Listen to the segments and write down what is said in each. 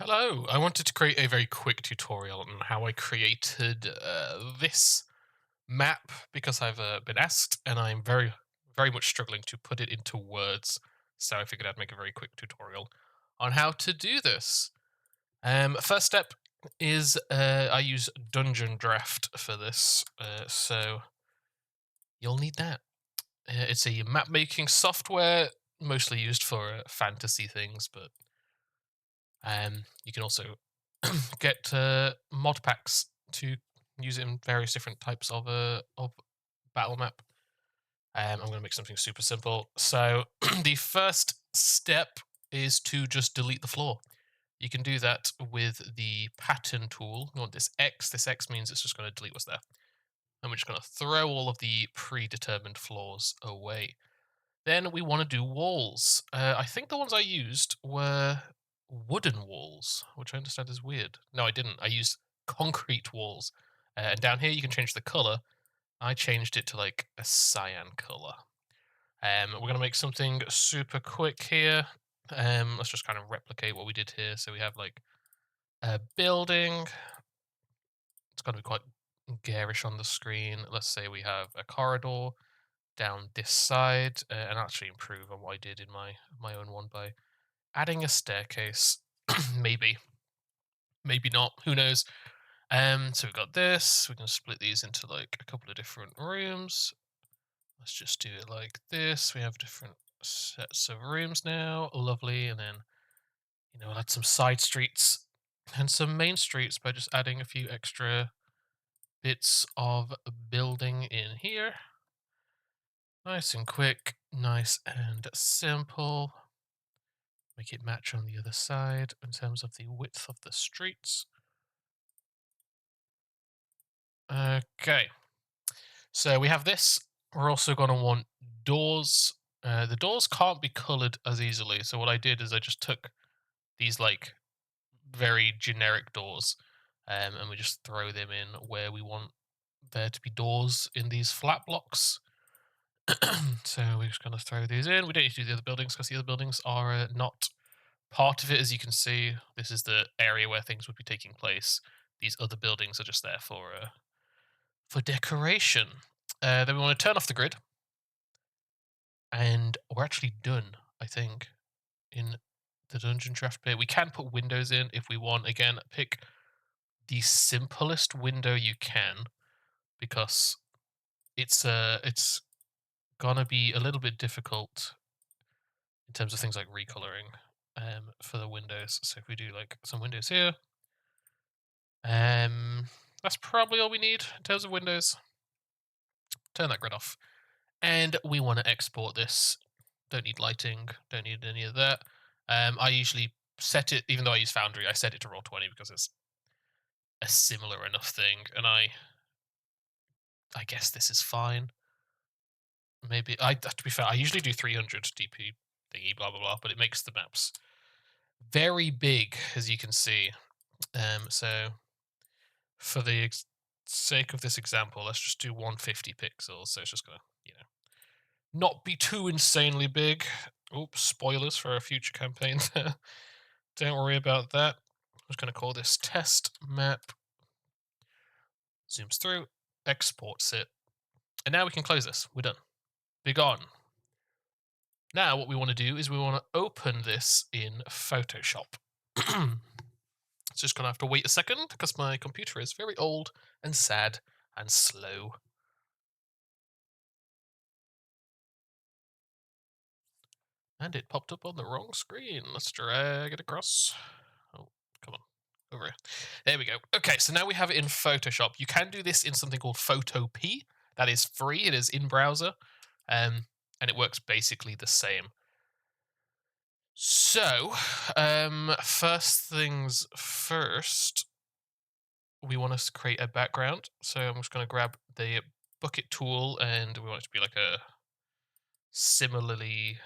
Hello, I wanted to create a very quick tutorial on how I created this map because I've been asked and I'm very much struggling to put it into words. So I figured I'd make a very quick tutorial on how to do this. First step is I use Dungeondraft for this, so you'll need that. It's a map making software mostly used for fantasy things, but you can also get mod packs to use it in various different types of battle map. I'm going to make something super simple. So the first step is to just delete the floor. You can do that with the pattern tool. You want this X. This X means it's just going to delete what's there. And we're just going to throw all of the predetermined floors away. Then we want to do walls. I think the ones I used were wooden walls, which I understand is weird. No, I didn't. I used concrete walls. And down here, you can change the color. I changed it to like a cyan color. We're going to make something super quick here. Let's just kind of replicate what we did here. So we have like a building. It's going to be quite garish on the screen. Let's say we have a corridor down this side, and actually improve on what I did in my own one by adding a staircase. Maybe, maybe not. Who knows? So we've got this. We can split these into like a couple of different rooms. Let's just do it like this. We have different sets of rooms now. Lovely, and then we'll add some side streets and some main streets by just adding a few extra bits of building in here. Nice and quick, nice and simple. Make it match on the other side in terms of the width of the streets. Okay, so we have this. We're also going to want doors. The doors can't be colored as easily. So what I did is I just took these like very generic doors, and we just throw them in where we want there to be doors in these flat blocks. So we're just going to throw these in. We don't need to do the other buildings because the other buildings are not part of it. As you can see, this is the area where things would be taking place. These other buildings are just there for decoration. Then we want to turn off the grid, and we're actually done. I think in the dungeon draft bit, we can put windows in if we want. Again, pick the simplest window you can because it's gonna be a little bit difficult in terms of things like recoloring for the windows. So if we do like some windows here, um, that's probably all we need in terms of windows. Turn that grid off. And we want to export this. Don't need lighting, don't need any of that. I usually set it, even though I use Foundry, I set it to roll 20 because it's a similar enough thing. And I guess this is fine. Maybe, to be fair, I usually do 300 DP thingy, blah, blah, blah, but it makes the maps very big, as you can see. So for the sake of this example, let's just do 150 pixels. So it's just going to, not be too insanely big. Oops, spoilers for a future campaign there. Don't worry about that. I'm just going to call this test map. Zooms through, exports it. And now we can close this. We're done. Be gone. Now what we want to do is we want to open this in Photoshop. It's just going to have to wait a second because my computer is very old and sad and slow. And it popped up on the wrong screen. Let's drag it across. Oh, come on. Over here. There we go. Okay, so now we have it in Photoshop. You can do this in something called Photopea. That is free. It is in browser. And it works basically the same. So, first things first, we want to create a background. So I'm just going to grab the bucket tool and we want it to be like a similarly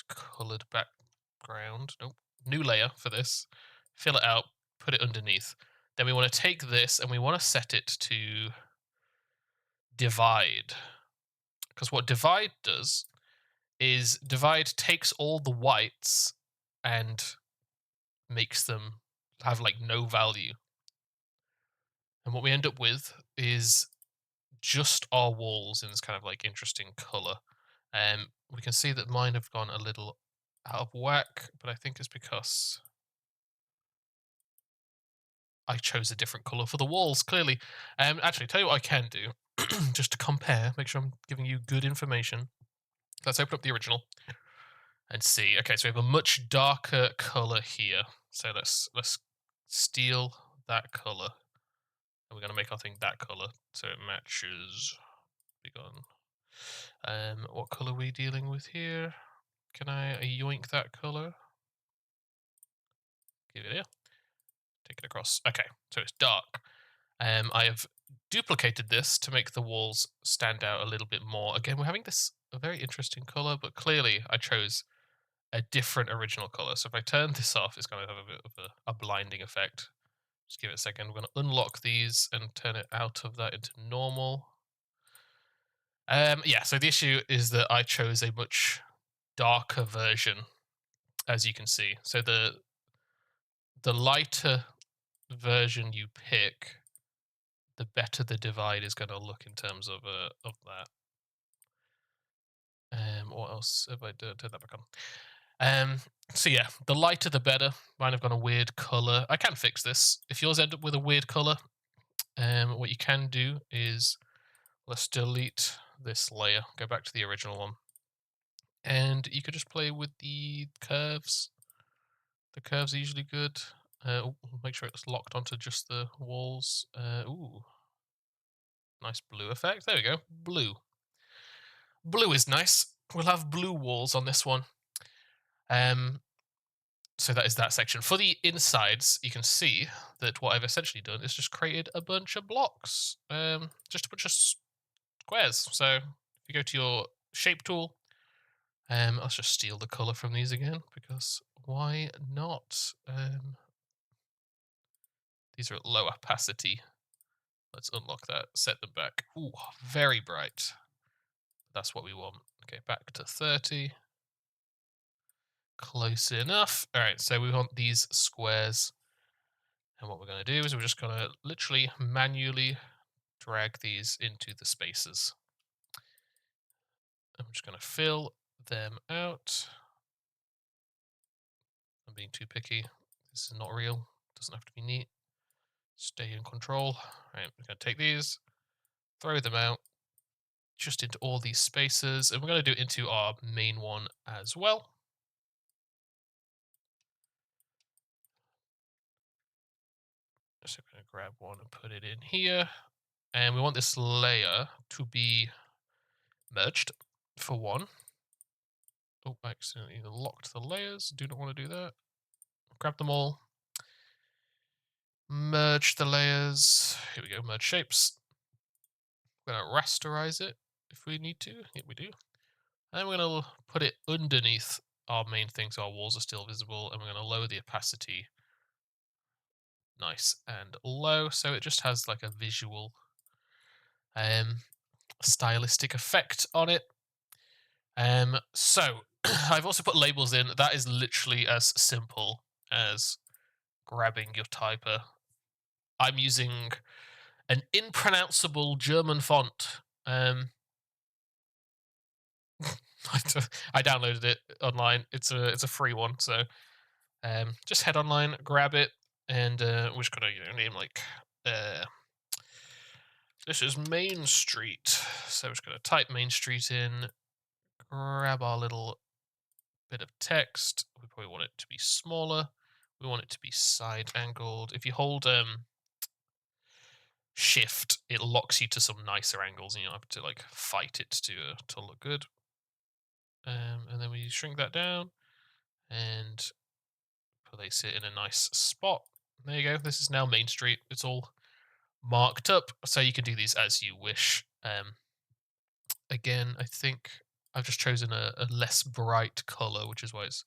colored background. Nope. New layer for this. Fill it out, put it underneath. Then we want to take this and we want to set it to divide. Because what divide does is divide takes all the whites and makes them have like no value. And what we end up with is just our walls in this kind of like interesting color. We can see that mine have gone a little out of whack, but I think it's because I chose a different color for the walls, clearly. Actually, tell you what I can do, just to compare, make sure I'm giving you good information. Let's open up the original and see. Okay, so we have a much darker color here. So let's steal that color. And we're gonna make our thing that color so it matches. Be gone. What color are we dealing with here? Can I yoink that color? Give it here. Take it across. Okay, so it's dark. I have duplicated this to make the walls stand out a little bit more. Again, we're having this a very interesting color, but clearly I chose a different original color. So if I turn this off, it's going to have a bit of a blinding effect. Just give it a second. We're going to unlock these and turn it out of that into normal. Yeah, so the issue is that I chose a much darker version, as you can see. So the lighter version you pick, the better the divide is going to look in terms of that. What else have I done? Turn that back on. So yeah, the lighter the better. Mine have got a weird color. I can fix this. If yours end up with a weird color, what you can do is let's delete this layer. Go back to the original one, and you could just play with the curves. The curves are usually good. Make sure it's locked onto just the walls. Ooh, nice blue effect. There we go. Blue. Blue is nice. We'll have blue walls on this one. So that is that section. For the insides, you can see that what I've essentially done is just created a bunch of blocks. Just a bunch of squares. So if you go to your shape tool, let's just steal the color from these again, because why not? These are at low opacity. Let's unlock that, set them back. Ooh, very bright. That's what we want. Okay, back to 30. Close enough. All right, so we want these squares. And what we're going to do is we're just going to literally manually drag these into the spaces. I'm just going to fill them out. I'm being too picky. This is not real. Doesn't have to be neat. Stay in control. Right, we're going to take these, throw them out just into all these spaces, and we're going to do it into our main one as well. So I'm going to grab one and put it in here. And we want this layer to be merged for one. Oh, I accidentally locked the layers. Do not want to do that. Grab them all. Merge the layers. Here we go, merge shapes. We're going to rasterize it if we need to. Here we do. And we're going to put it underneath our main thing so our walls are still visible. And we're going to lower the opacity nice and low so it just has like a visual stylistic effect on it. So I've also put labels in. That is literally as simple as grabbing your typer. I'm using an impronounceable German font. I downloaded it online. It's a free one, so just head online, grab it, and we're just gonna name like this is Main Street. So we're just gonna type Main Street in, grab our little bit of text. We probably want it to be smaller. We want it to be side angled. If you hold shift, it locks you to some nicer angles, and you don't have to like fight it to look good. And then we shrink that down and place it in a nice spot. There you go. This is now Main Street. It's all marked up, so you can do these as you wish. Again, I think I've just chosen a less bright color, which is why it's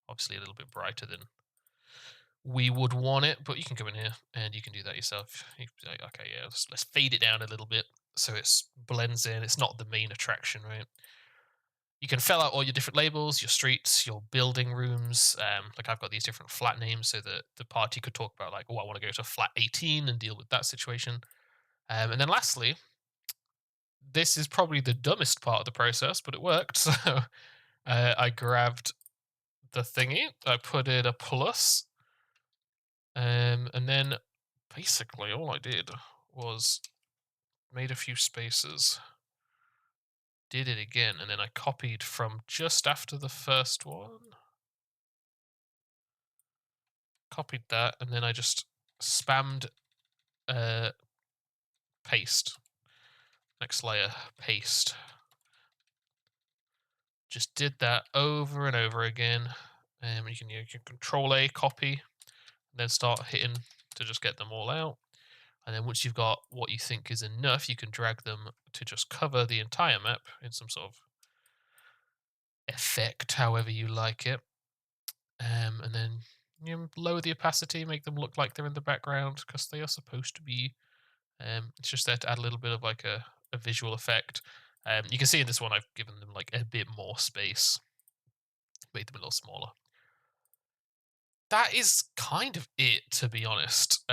obviously a little bit brighter than we would want it, but you can go in here and you can do that yourself. You can be like, okay, yeah, let's fade it down a little bit so it blends in. It's not the main attraction, right? You can fill out all your different labels, your streets, your building rooms. Like I've got these different flat names so that the party could talk about like, oh, I want to go to flat 18 and deal with that situation. And then lastly, this is probably the dumbest part of the process, but it worked. So I grabbed the thingy, I put in a plus, and then basically all I did was made a few spaces, did it again, and then I copied from just after the first one, copied that, and then I just spammed uh, paste. Next layer, paste. Just did that over and over again. You can Control A, copy, and then start hitting to just get them all out. And then once you've got what you think is enough, you can drag them to just cover the entire map in some sort of effect, however you like it. And then lower the opacity, make them look like they're in the background because they are supposed to be. It's just there to add a little bit of like a visual effect. You can see in this one I've given them like a bit more space, made them a little smaller. That is kind of it, to be honest.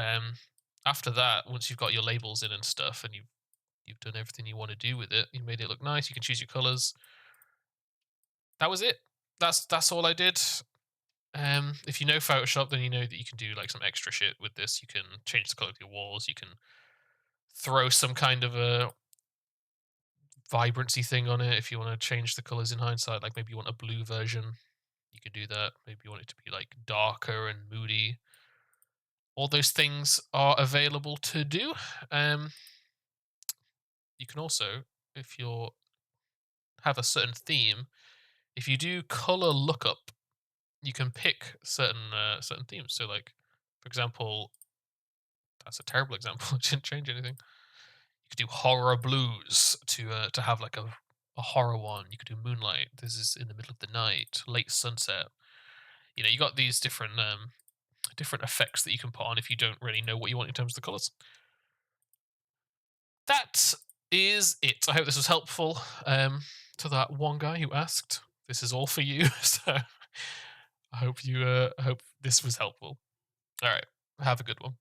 After that, once you've got your labels in and stuff, and you've done everything you want to do with it, you made it look nice. You can choose your colors. That was it. That's all I did. If you know Photoshop, then you know that you can do like some extra shit with this. You can change the color of your walls. You can throw some kind of a vibrancy thing on it if you want to change the colors in hindsight. Like maybe you want a blue version, you could do that. Maybe you want it to be like darker and moody. All those things are available to do. You can also, if you have a certain theme, if you do color lookup, you can pick certain themes. So, like for example, that's a terrible example. It didn't change anything. You could do horror blues to have like a horror one. You could do moonlight. This is in the middle of the night, late sunset. You got these different effects that you can put on if you don't really know what you want in terms of the colors. That is it. I hope this was helpful to that one guy who asked. This is all for you. So I hope this was helpful. All right. Have a good one.